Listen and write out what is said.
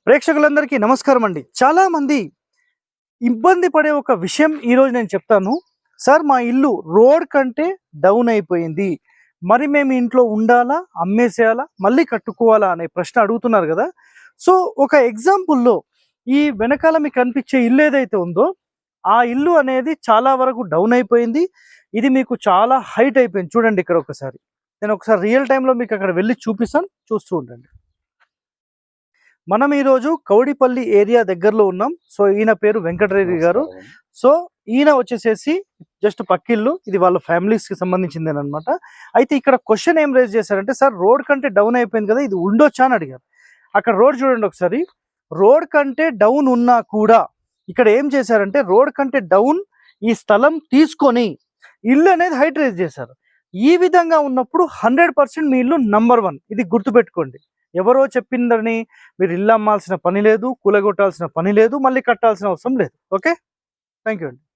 ప్రేక్షకులందరికీ నమస్కారం అండి. చాలా మంది ఇబ్బంది పడే ఒక విషయం ఈరోజు నేను చెప్తాను. సార్ మా ఇల్లు రోడ్ కంటే డౌన్ అయిపోయింది. మరి మేము ఇంట్లో ఉండాలా? అమ్మేసేయాలా? మళ్ళీ కట్టుకోవాలా? అనే ప్రశ్న అడుగుతున్నారు కదా! సో, ఒక ఎగ్జాంపుల్‌లో ఈ వెనకాల మీకు కనిపించే ఇల్లు ఏదైతే ఉందో, ఆ ఇల్లు అనేది చాలా వరకు డౌన్ అయిపోయింది. ఇది మీకు చాలా హైట్ అయిపోయింది. చూడండి ఇక్కడ ఒకసారి. నేను ఒకసారి రియల్ టైమ్‌లో మీకు అక్కడ వెళ్లి చూపిస్తాను. చూస్తూ ఉండండి. మనం ఈరోజు కౌడిపల్లి ఏరియా దగ్గరలో ఉన్నాం. సో ఈయన పేరు వెంకటరెడ్డి గారు. సో ఈయన వచ్చేసేసి జస్ట్ పక్కిల్లు, ఇది వాళ్ళ ఫ్యామిలీస్కి సంబంధించిందేనమాట. అయితే ఇక్కడ క్వశ్చన్ ఏం రేజ్ చేశారంటే, సార్ రోడ్ కంటే డౌన్ అయిపోయింది కదా, ఇది ఉండొచ్చా అని అడిగారు. అక్కడ రోడ్ చూడండి ఒకసారి. రోడ్ కంటే డౌన్ ఉన్నా కూడా ఇక్కడ ఏం చేశారంటే, రోడ్ కంటే డౌన్ ఈ స్థలం తీసుకొని ఇల్లు అనేది హైట్ రేజ్ చేశారు. ఈ విధంగా ఉన్నప్పుడు 100% మీ ఇల్లు నంబర్ 1. ఇది గుర్తుపెట్టుకోండి. ఎవరో చెప్పిందని మీరు ఇల్లు అమ్మాల్సిన పని లేదు, కూలగొట్టాల్సిన పని లేదు, మళ్ళీ కట్టాల్సిన అవసరం లేదు. ఓకే, థ్యాంక్ యూ అండి.